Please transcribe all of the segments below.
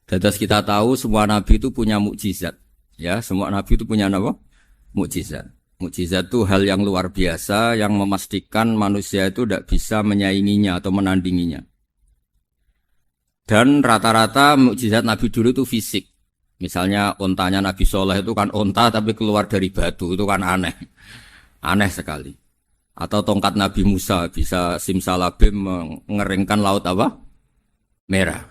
Dados kita tahu semua nabi itu punya mukjizat. Ya, semua nabi itu punya apa? Mukjizat. Mukjizat itu hal yang luar biasa yang memastikan manusia itu tidak bisa menyainginya atau menandinginya. Dan rata-rata mukjizat nabi dulu itu fisik. Misalnya ontanya Nabi Soleh itu kan onta tapi keluar dari batu, itu kan aneh. Aneh sekali. Atau tongkat Nabi Musa bisa simsalabim mengeringkan laut apa? Merah.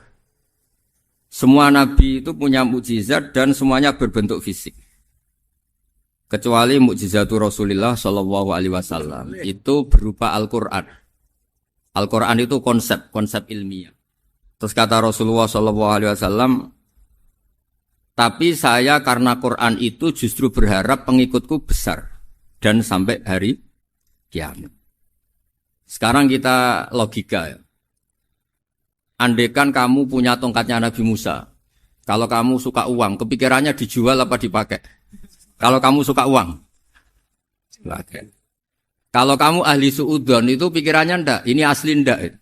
Semua nabi itu punya mukjizat dan semuanya berbentuk fisik. Kecuali mukjizatul Rasulullah sallallahu alaihi wasallam itu berupa Al-Qur'an. Al-Qur'an itu konsep ilmiah. Terus kata Rasulullah sallallahu alaihi wasallam, tapi saya karena Quran itu justru berharap pengikutku besar dan sampai hari kiamat. Sekarang kita logika ya. Andaikan kamu punya tongkatnya Nabi Musa, kalau kamu suka uang, kepikirannya dijual apa dipakai? Kalau kamu suka uang, dipakai. Kalau kamu ahli suudon itu pikirannya ndak, ini asli ndak.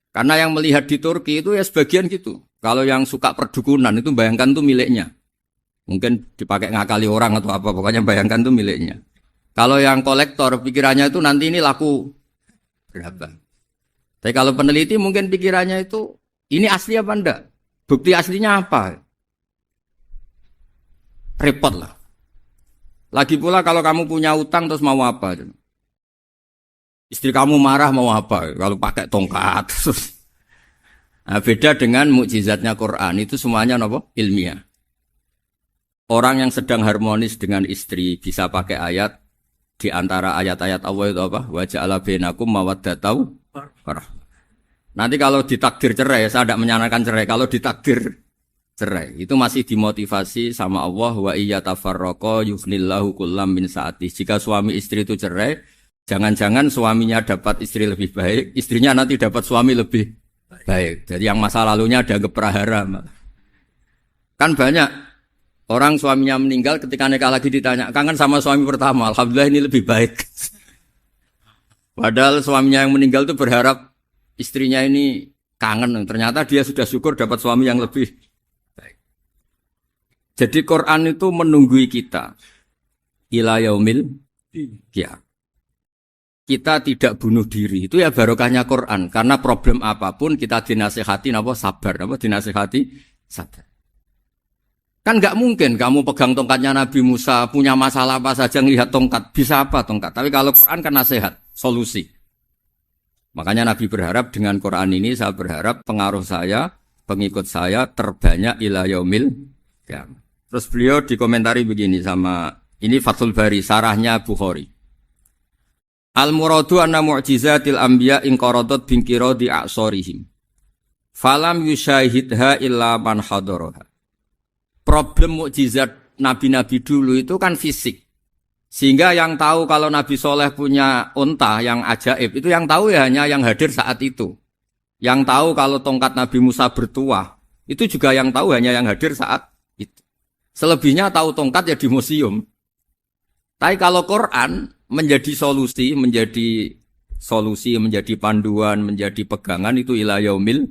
Karena yang melihat di Turki itu ya sebagian gitu. Kalau yang suka perdukunan itu bayangkan tuh miliknya. Mungkin dipakai ngakali orang atau apa, pokoknya bayangkan tuh miliknya. Kalau yang kolektor pikirannya itu nanti ini laku berapa. Tapi kalau peneliti mungkin pikirannya itu ini asli apa enggak? Bukti aslinya apa? Repot lah. Lagi pula kalau kamu punya utang terus mau apa? Istri kamu marah mau apa? Kalau pakai tongkat. Nah, beda dengan mukjizatnya Quran itu semuanya apa? Ilmiah. Orang yang sedang harmonis dengan istri bisa pakai ayat di antara ayat-ayat Allah itu apa? Wa ja'ala bainakum mawaddatan warahmah. Nanti kalau ditakdir cerai, saya tidak menyarankan cerai. Kalau ditakdir cerai, itu masih dimotivasi sama Allah wa iyyatafarraqa yughnillahu kullam min sa'ati. Jika suami istri itu cerai, jangan-jangan suaminya dapat istri lebih baik, istrinya nanti dapat suami lebih baik. Jadi yang masa lalunya dianggap prahara. Kan banyak orang suaminya meninggal ketika nikah lagi ditanya, kangen sama suami pertama, alhamdulillah ini lebih baik. Padahal suaminya yang meninggal itu berharap istrinya ini kangen, ternyata dia sudah syukur dapat suami yang lebih baik. Jadi Quran itu menunggui kita ila yaumil qiyamah. Kita tidak bunuh diri, itu ya barokahnya Quran. Karena problem apapun kita dinasihati apa sabar, apa dinasihati sabar. Kan nggak mungkin kamu pegang tongkatnya Nabi Musa punya masalah apa saja ngelihat tongkat, bisa apa tongkat? Tapi kalau Quran kan nasihat, solusi. Makanya Nabi berharap dengan Quran ini saya berharap pengaruh saya, pengikut saya terbanyak ila yaumil qiyamah. Terus beliau dikomentari begini sama ini Fathul Bari, sarahnya Bukhari. Al-muradu anna mu'jizatil anbiya inqaradat binqiradi a'sorihim. Falam yusyahidha illa man hadaraha. Problem mukjizat nabi-nabi dulu itu kan fisik. Sehingga yang tahu kalau Nabi Soleh punya unta yang ajaib, itu yang tahu ya hanya yang hadir saat itu. Yang tahu kalau tongkat Nabi Musa bertuah, itu juga yang tahu hanya yang hadir saat itu. Selebihnya tahu tongkat ya di museum. Tapi kalau Quran menjadi solusi, menjadi panduan, menjadi pegangan itu ila yaumil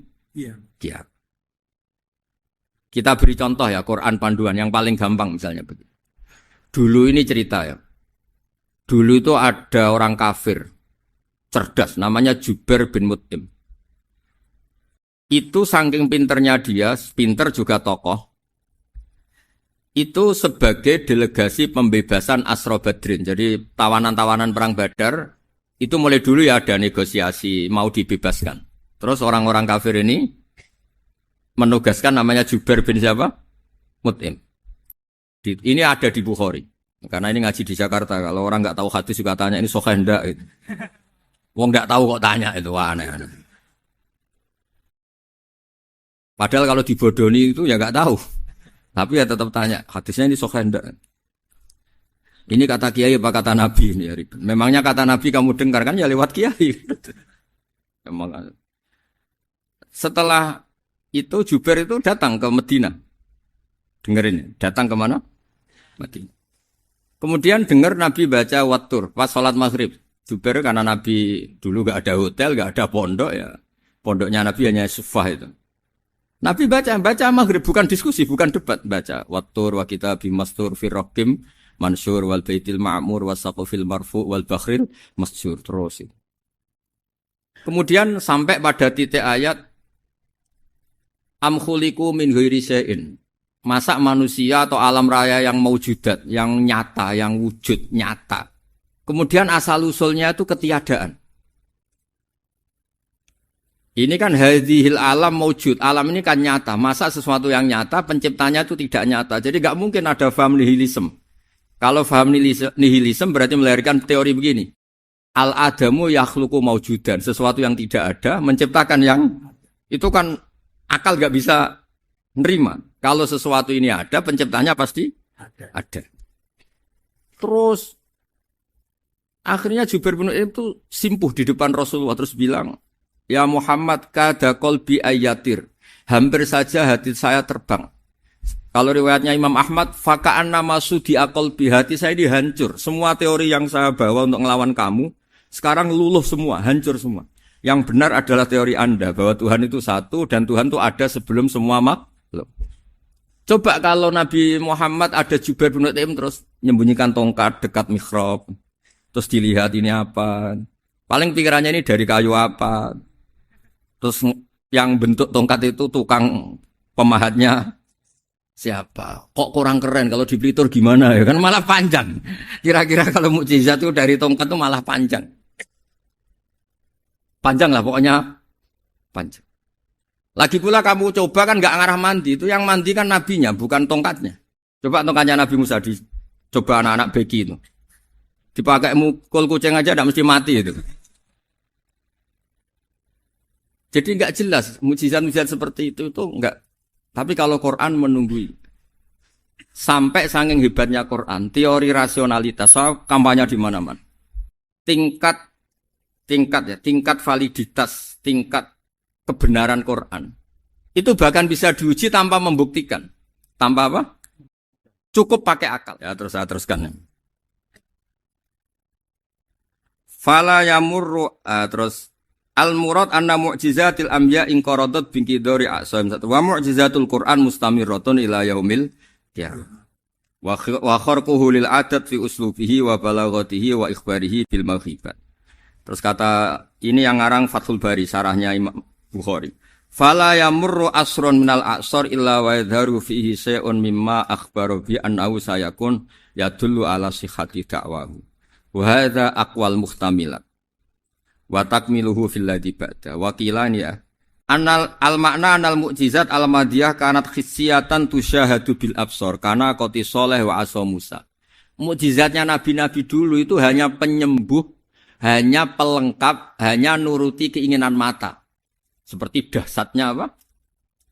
qiyamah. Kita beri contoh ya Quran panduan yang paling gampang misalnya begitu. Dulu ini cerita ya. Dulu itu ada orang kafir cerdas namanya Jubair bin Mut'im. Itu saking pinternya dia, pinter juga tokoh. Itu sebagai delegasi pembebasan Asra Badrin. Jadi tawanan-tawanan perang Badar itu mulai dulu ya ada negosiasi mau dibebaskan. Terus orang-orang kafir ini menugaskan namanya Jubair bin siapa? Mut'im. Ini ada di Bukhari. Karena ini ngaji di Jakarta. Kalau orang nggak tahu hadis juga tanya ini sahih ndak gitu. Wong nggak tahu kok tanya itu aneh. Padahal kalau dibodoni itu ya nggak tahu. Tapi ya tetap tanya, hadisnya ini sahih ndak? Ini kata kiai apa kata nabi ini ya ribet. Memangnya kata nabi kamu dengar kan ya lewat kiai. Memang. Setelah itu Jubair itu datang ke Medina. Dengerin, datang ke mana? Medina. Kemudian dengar Nabi baca Wattur pas sholat maghrib. Jubair karena Nabi dulu gak ada hotel, gak ada pondok ya. Pondoknya Nabi hanya Sufah itu. Nabi baca maghrib, bukan diskusi, bukan debat, baca. Wattur wa kitabi mastur fi raqim mansur wal baitil ma'mur wasaqfil marfu wal bakhril masjur terus. Kemudian sampai pada titik ayat am khuliqu min ghairi syai'in. Masa manusia atau alam raya yang maujudat, yang nyata, yang wujud nyata. Kemudian asal usulnya itu ketiadaan. Ini kan hadhil alam maujud. Alam ini kan nyata. Masa sesuatu yang nyata, penciptanya itu tidak nyata. Jadi nggak mungkin ada faham nihilisme. Kalau faham nihilisme berarti melahirkan teori begini. Al-adamu yakhluqu maujudan. Sesuatu yang tidak ada, menciptakan yang... Itu kan akal nggak bisa nerima. Kalau sesuatu ini ada, penciptanya pasti ada. Terus, akhirnya Jubair bin Mut'im itu simpuh di depan Rasulullah. Terus bilang, ya Muhammad kada qalbi ayatir. Hampir saja hati saya terbang. Kalau riwayatnya Imam Ahmad, faka'an nama sudi qalbi, hati saya ini hancur. Semua teori yang saya bawa untuk ngelawan kamu, sekarang luluh semua, hancur semua. Yang benar adalah teori Anda, bahwa Tuhan itu satu, dan Tuhan itu ada sebelum semua makhluk. Coba kalau Nabi Muhammad ada Jubair bin Mut'im terus menyembunyikan tongkat dekat mihrab. Terus dilihat ini apa. Paling pikirannya ini dari kayu apa. Terus yang bentuk tongkat itu tukang pemahatnya siapa? Kok kurang keren kalau di Blitar gimana ya? Kan malah panjang. Kira-kira kalau mukjizat itu dari tongkat itu malah panjang. Panjang lah pokoknya. Panjang. Lagi pula kamu coba kan gak ngarah mandi. Itu yang mandi kan nabinya bukan tongkatnya. Coba tongkatnya Nabi Musa coba anak-anak beki itu. Dipakai mukul kucing aja gak mesti mati itu. Jadi enggak jelas mukjizat-mukjizat seperti itu enggak. Tapi kalau Quran menunggui sampai saking hebatnya Quran, teori rasionalitas soal kampanye di mana-mana. Tingkat validitas, tingkat kebenaran Quran. Itu bahkan bisa diuji tanpa membuktikan. Tanpa apa? Cukup pakai akal. Ya, terus saya teruskan. Fala yamurru terus al-murad anna mu'jizatil anbiya in qaradat bi qidari a'sam satu wa mu'jizatul Qur'an mustamirratun ila yaumil qiyamah. Wa kharquhu lil adat fi uslubihi wa balaghatihi wa ikhbarihi bil mawhibat. Terus kata ini yang ngarang Fathul Bari sarahnya Imam Bukhari. Fala yamurru asrun minal a'sar illa wa yadharu fihi shay'un mimma akhbara bi annahu sayakun yadullu ala sihhati da'wahu. Wa hadza aqwal muhtamilat. Wa takmiluhu fil ladzi ba'da. Wa qilani ya. Anal al-makna anal mu'jizat al-madiyah kanat khissiyatan tusyahadu bil absar kana qati sholeh wa asa Musa. Mukjizatnya nabi-nabi dulu itu hanya penyembuh, hanya pelengkap, hanya nuruti keinginan mata. Seperti dahsyatnya apa?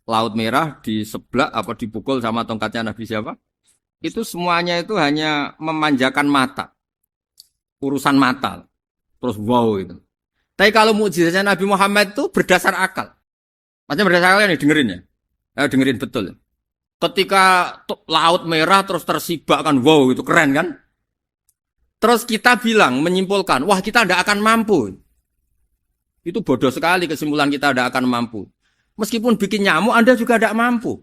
Laut Merah di sebelah apa dipukul sama tongkatnya Nabi siapa? Itu semuanya itu hanya memanjakan mata. Urusan mata. Terus wow itu. Tapi kalau mukjizatnya Nabi Muhammad itu berdasar akal. Maksudnya berdasar akal nih dengerin ya. Dengerin betul. Ketika Laut Merah terus tersibak kan wow itu keren kan? Terus kita bilang menyimpulkan, wah kita tidak akan mampu. Itu bodoh sekali kesimpulan kita tidak akan mampu. Meskipun bikin nyamuk Anda juga tidak mampu.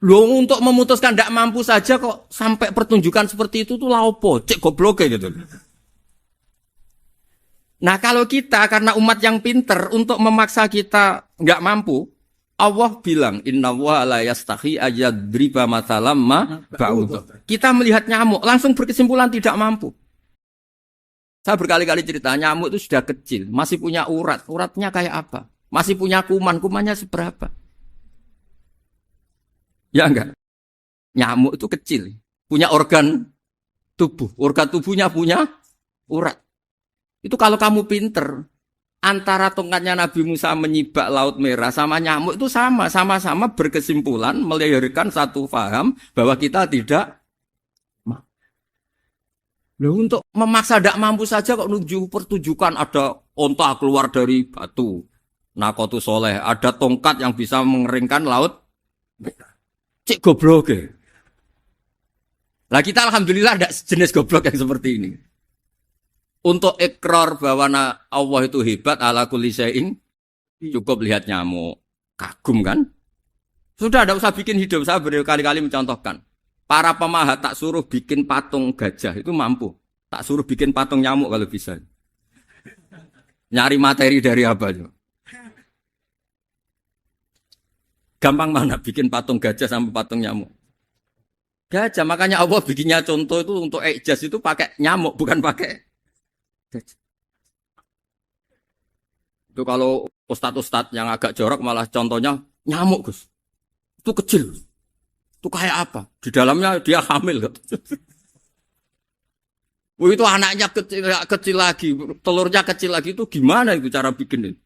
Loh untuk memutuskan tidak mampu saja kok sampai pertunjukan seperti itu tuh laopo, cek goblok gitu. Nah kalau kita karena umat yang pinter untuk memaksa kita nggak mampu, Allah bilang innallaha la yastahi ayadriba mathalam ma ba'ud. Kita melihat nyamuk langsung berkesimpulan tidak mampu. Saya berkali-kali cerita nyamuk itu sudah kecil, masih punya urat, uratnya kayak apa? Masih punya kuman, kumannya seberapa? Ya enggak? Nyamuk itu kecil, punya organ tubuhnya punya urat. Itu kalau kamu pinter, antara tongkatnya Nabi Musa menyibak Laut Merah sama nyamuk itu sama-sama berkesimpulan melahirkan satu faham bahwa kita tidak. Loh, untuk memaksa tidak mampu saja kok nuju pertunjukan ada onta keluar dari batu. Nakotu soleh, ada tongkat yang bisa mengeringkan laut. Cik goblok ya. Lah kita alhamdulillah ada jenis goblok yang seperti ini. Untuk ikrar bahwa Allah itu hebat ala kulli syai'in, cukup lihat nyamuk. Kagum kan? Sudah tidak usah bikin hidup. Saya berkali-kali mencontohkan. Para pemahat tak suruh bikin patung gajah itu mampu. Tak suruh bikin patung nyamuk kalau bisa. Nyari materi dari apa? Gampang mana bikin patung gajah sampai patung nyamuk? Gajah, makanya Allah bikinnya contoh itu untuk ijaz itu pakai nyamuk, bukan pakai gajah. Itu kalau ustadz-ustadz yang agak jorok malah contohnya nyamuk, Gus. Itu kecil. Itu kayak apa? Di dalamnya dia hamil. Itu anaknya kecil lagi, telurnya kecil lagi, itu gimana itu cara bikin itu?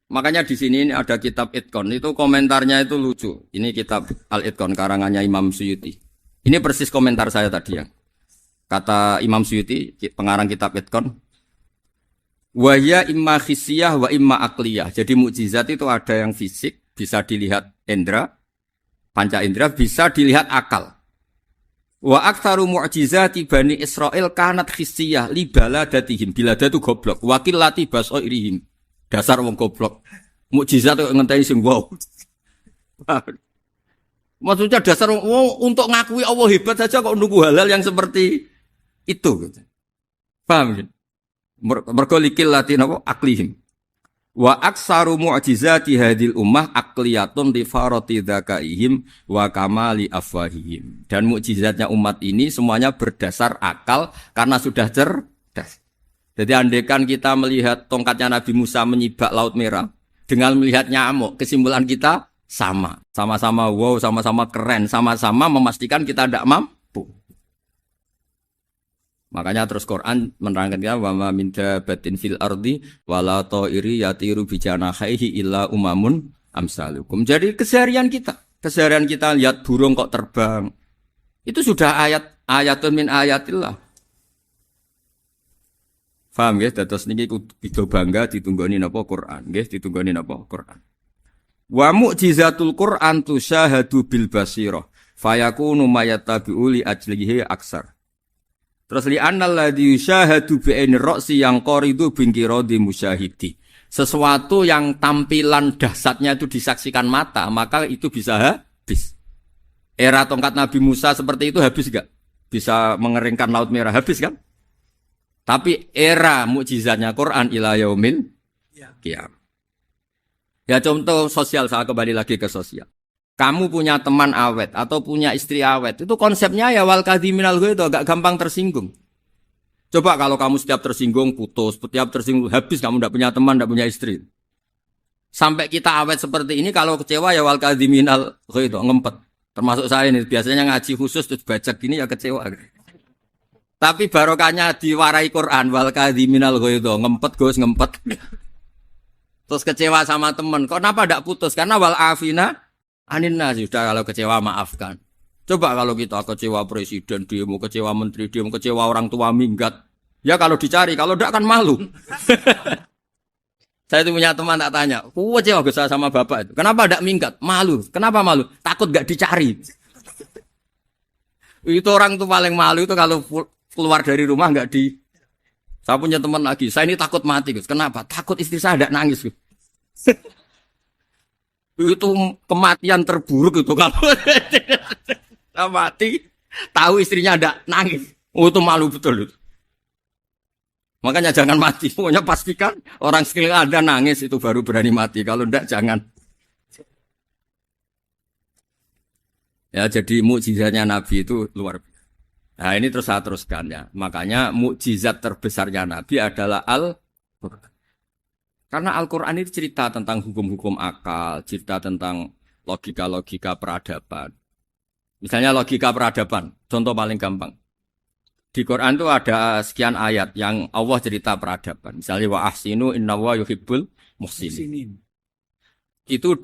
Makanya di sini ada kitab Itqon, itu komentarnya itu lucu. Ini kitab Al-Itqon karangannya Imam Suyuti. Ini persis komentar saya tadi ya. Kata Imam Suyuti, pengarang kitab Itqon, wa ya imma khissiyah wa imma akliyah. Jadi mukjizat itu ada yang fisik, bisa dilihat indra, panca indra, bisa dilihat akal. Wa aktsaru mu'jizati Bani Israil kanat khissiyah li baladatihim. Bilada itu goblok. Wakillati basairihim. Dasar wong goblok. Mukjizat kok ngenteni sing wow. Maksudnya dasar untuk ngakui Allah hebat saja kok nunggu hal-hal yang seperti itu. Paham kan? Mergo likil lati napa aklihim. Wa aksaru mu'jizati hadil ummah akliyatun li farati dzakaihim wa kamali afwahihim. Dan mukjizatnya umat ini semuanya berdasar akal karena sudah cerdas. Jadi andaikan kita melihat tongkatnya Nabi Musa menyibak Laut Merah dengan melihat nyamuk, kesimpulan kita sama. Sama-sama wow, sama-sama keren, sama-sama memastikan kita tidak mampu. Makanya terus Quran menerangkan kita wa ma min dabatin fil ardi wala ta'iri yatiru bi janahihi illa umamun amsalukum. Jadi keseharian kita lihat burung kok terbang. Itu sudah ayatun min ayatillah. Paham nggih? Dados niki kudu bangga ditunggoni napa Quran, nggih ditunggoni napa Quran. Wa mu'jizatul Quran tusyahadu bil basirah fayakunu mayatabi'u li ajlihi aksar. Terus li annal ladzi yusyahadu bi ainir ra'si yang qaridu bin qiradi musyahidi. Sesuatu yang tampilan dahsyatnya itu disaksikan mata, maka itu bisa habis. Era tongkat Nabi Musa seperti itu habis enggak? Bisa mengeringkan Laut Merah, habis kan? Tapi era mukjizatnya Quran ila yaumil qiyamah. Ya contoh sosial, saya kembali lagi ke sosial. Kamu punya teman awet atau punya istri awet, itu konsepnya ya wal kadhiminal ghaidh, agak gampang tersinggung. Coba kalau kamu setiap tersinggung putus, setiap tersinggung habis, kamu tidak punya teman, tidak punya istri. Sampai kita awet seperti ini, kalau kecewa ya wal kadhiminal ghaidh, ngempet. Termasuk saya ini, biasanya ngaji khusus terus baca gini ya kecewa. Tapi barokahnya diwarai Quran wal kadhiminal ghaidh, ngempet Gus, ngempet. Terus kecewa sama teman, kenapa tidak putus? Karena wal afina aninna, sudah kalau kecewa maafkan. Coba kalau kita kecewa presiden demo, kecewa menteri demo, kecewa orang tua minggat. Ya kalau dicari, kalau tidak kan malu. Saya itu punya teman tak tanya, kecewa gak sama bapak itu. Kenapa tidak minggat? Malu. Kenapa malu? Takut gak dicari. Itu orang tuh paling malu itu kalau keluar dari rumah gak di. Saya punya teman lagi, saya ini takut mati Gus. Kenapa? Takut istri saya tidak nangis Gus. Itu kematian terburuk itu kalau mati tahu istrinya ada nangis, itu malu betul itu. Makanya jangan mati, pokoknya pastikan orang sekeliling Anda nangis itu baru berani mati, kalau enggak jangan. Ya jadi mukjizatnya Nabi itu luar biasa. Nah ini terus saya teruskan ya, makanya mukjizat terbesarnya Nabi adalah Al-Quran. Karena Al-Quran itu cerita tentang hukum-hukum akal, cerita tentang logika-logika peradaban. Misalnya logika peradaban, contoh paling gampang. Di Quran itu ada sekian ayat yang Allah cerita peradaban. Misalnya wa ahsinu innallaha yuhibbul muhsinin. Itu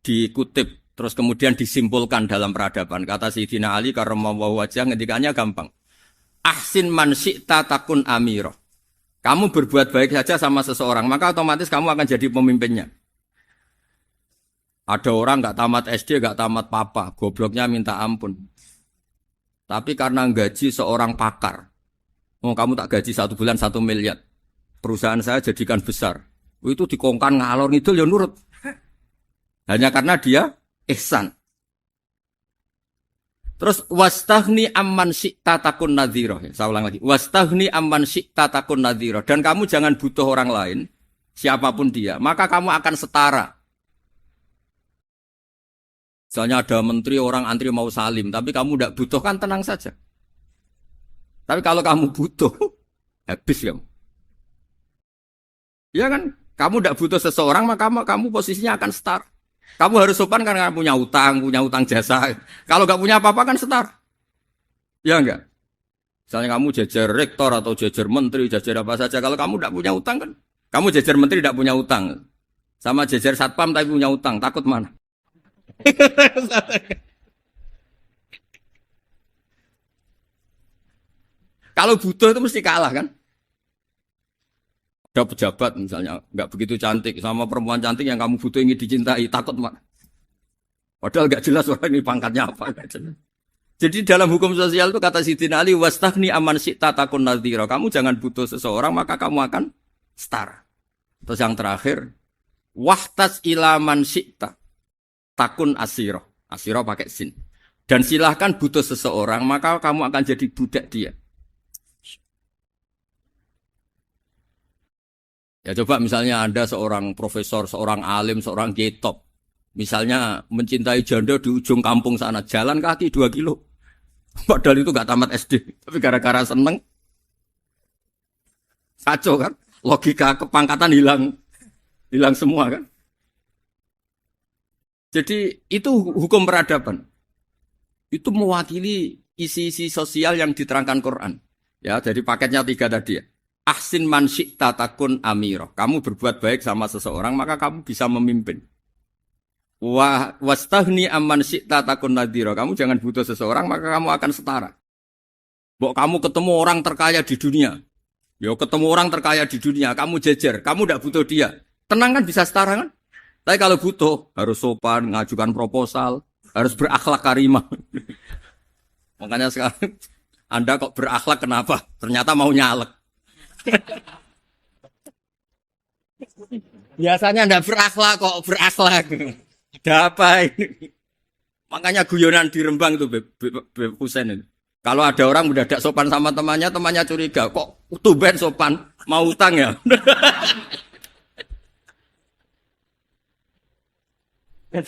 dikutip, terus kemudian disimpulkan dalam peradaban. Kata Sayyidina Ali karramallahu wajhah ngendikannya gampang. Ahsin man syi'ta takun amirah. Kamu berbuat baik saja sama seseorang, maka otomatis kamu akan jadi pemimpinnya. Ada orang gak tamat SD, gak tamat papa, gobloknya minta ampun. Tapi karena gaji seorang pakar, kamu tak gaji 1 bulan 1 miliar, perusahaan saya jadikan besar. Itu dikongkan ngalor ngidul ya nurut. Hanya karena dia ihsan. Terus wastaghni amman syi'ta takun nadhira. Saya ulang lagi. Wastaghni amman syi'ta takun nadhira. Dan kamu jangan butuh orang lain, siapapun dia, maka kamu akan setara. Misalnya ada menteri orang antri mau salim, tapi kamu tidak butuh kan tenang saja. Tapi kalau kamu butuh, habis kamu. Ya kan? Kamu tidak butuh seseorang, maka kamu posisinya akan setara. Kamu harus sopan karena punya utang jasa. Kalau nggak punya apa-apa kan setara. Ya enggak? Misalnya kamu jajar rektor atau jajar menteri, jajar apa saja. Kalau kamu tidak punya utang kan, kamu jajar menteri tidak punya utang. Sama jajar satpam tapi punya utang, takut mana? Kalau butuh itu mesti kalah kan? Ada pejabat misalnya nggak begitu cantik sama perempuan cantik yang kamu butuh ingin dicintai, takut mak. Padahal nggak jelas orang ini pangkatnya apa. Jadi dalam hukum sosial itu kata Sidin Ali wastaghni aman syi'ta takun nadhira. Kamu jangan butuh seseorang maka kamu akan setara. Terus yang terakhir wahtas ilaman syi'ta takun asiro. Asiro pakai sin. Dan silahkan butuh seseorang maka kamu akan jadi budak dia. Ya coba misalnya Anda seorang profesor, seorang alim, seorang getop. Misalnya mencintai janda di ujung kampung sana, jalan kaki 2 kilo. Padahal itu gak tamat SD. Tapi gara-gara seneng, kacau kan? Logika kepangkatan hilang semua kan? Jadi itu hukum peradaban. Itu mewakili isi-isi sosial yang diterangkan Quran. Ya, dari paketnya 3 tadi ya. Ahsin man syi'ta takun amirah. Kamu berbuat baik sama seseorang, maka kamu bisa memimpin. Wastaghni amman syi'ta takun nadhira. Kamu jangan butuh seseorang, maka kamu akan setara. Mbok kamu ketemu orang terkaya di dunia. Ya ketemu orang terkaya di dunia, kamu jejer, kamu tidak butuh dia. Tenang kan bisa setara kan? Tapi kalau butuh, harus sopan, ngajukan proposal, harus berakhlak karimah. Makanya sekarang, Anda kok berakhlak kenapa? Ternyata mau nyalek. Biasanya ndak berakhlak kok berakhlak. Ada apa ini? Makanya guyonan di Rembang itu Beb Husein itu. Kalau ada orang mendadak sopan sama temannya curiga, kok tumben sopan, mau utang ya?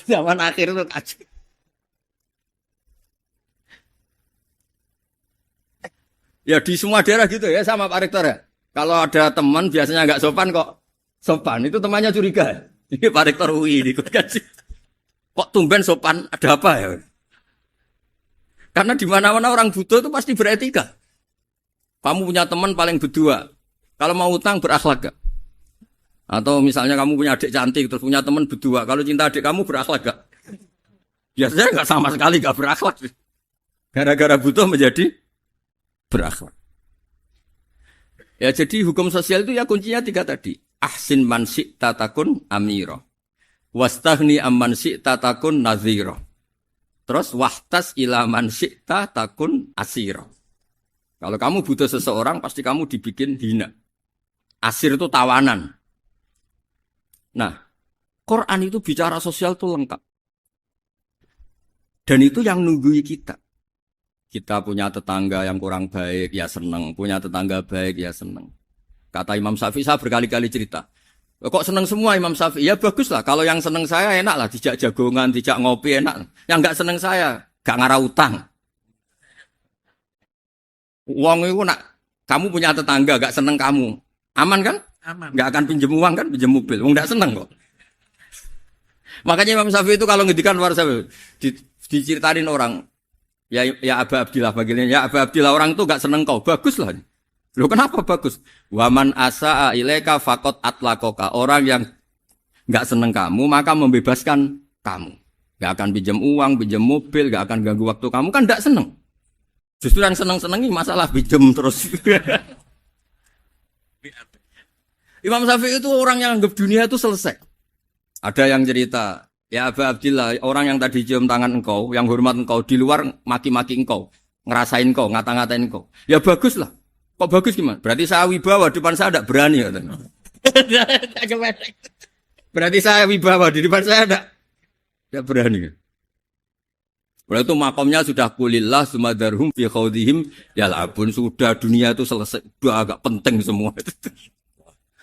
Zaman akhir itu kacau. Ya di semua daerah gitu ya sama Pak Rektor ya. Kalau ada teman biasanya nggak sopan kok sopan, itu temannya curiga. Ini Pak Rektor UI ikut gaji. Kok tumben sopan, ada apa ya? Karena di mana-mana orang butuh itu pasti beretika. Kamu punya teman paling berdua, kalau mau utang berakhlak gak? Atau misalnya kamu punya adik cantik terus punya teman berdua, kalau cinta adik kamu berakhlak gak? Biasanya nggak sama sekali nggak berakhlak. Gara-gara butuh menjadi berakhlak. Ya jadi hukum sosial itu ya kuncinya 3 tadi. Ahsin man syi'ta takun amira. Wastaghni amman syi'ta takun nadhira. Terus wahtas ila man syi'ta takun asira. Kalau kamu butuh seseorang pasti kamu dibikin hina. Asir itu tawanan. Nah, Quran itu bicara sosial itu lengkap. Dan itu yang nunggui kita. Kita punya tetangga yang kurang baik, ya seneng. Punya tetangga baik, ya seneng. Kata Imam Syafi'i, saya berkali-kali cerita. Kok seneng semua Imam Syafi'i? Ya bagus lah. Kalau yang seneng saya enak lah. Dijak jagongan, dijak ngopi enak. Yang gak seneng saya, gak ngarah utang. Uang itu nak, kamu punya tetangga gak seneng kamu. Aman kan? Aman. Gak akan pinjem uang kan, pinjem mobil. Uang gak seneng kok. Makanya Imam Syafi'i itu kalau ngedikan luar Syafi'i, diceritain orang. Ya Aba Abdillah bagiannya. Ya Aba Abdillah orang itu gak seneng kau. Bagus lah. Loh kenapa bagus? Waman asa'a ilaika faqad atlaqaka. Orang yang gak seneng kamu maka membebaskan kamu. Gak akan pinjam uang, pinjam mobil, gak akan ganggu waktu kamu kan gak seneng. Justru yang seneng-senengi masalah pinjam terus. Imam Syafi'i itu orang yang anggap dunia itu selesai. Ada yang cerita, ya Aba Abdillah, orang yang tadi cium tangan engkau, yang hormat engkau, di luar maki-maki engkau, ngerasain engkau, ngata-ngatain engkau. Ya bagus lah. Kok bagus gimana? Berarti saya wibawa, depan saya tidak berani. Katanya. Berarti saya wibawa di depan saya tidak berani. Oleh itu makomnya sudah kulillah sumadarhum fi khawdihim yal'abun, sudah dunia itu selesai, sudah agak penting semua.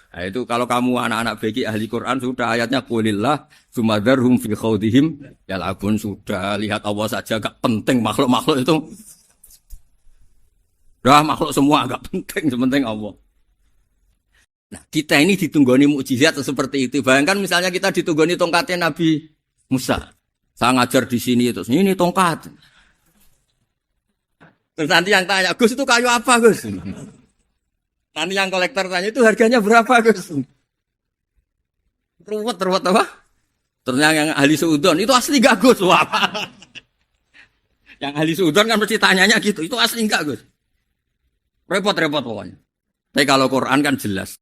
Nah, itu kalau kamu anak-anak beki ahli Quran sudah ayatnya kulillah sumadarhum fi khawdihim yal'abun, sudah lihat Allah saja agak penting, makhluk-makhluk itu. Dah makhluk semua agak penting, sepenting Allah. Nah, kita ini ditunggoni mukjizat seperti itu. Bayangkan misalnya kita ditunggoni tongkatnya Nabi Musa. Saya ngajar di sini terus ini tongkat. Terus nanti yang tanya, Gus itu kayu apa, Gus? Nanti yang kolektor tanya itu harganya berapa, Gus? Ruwet apa? Terus yang ahli seudon itu asli enggak, Gus? Wah. Yang ahli seudon kan mesti tanyanya gitu, itu asli enggak, Gus? Repot pokoknya. Tapi kalau Quran kan jelas.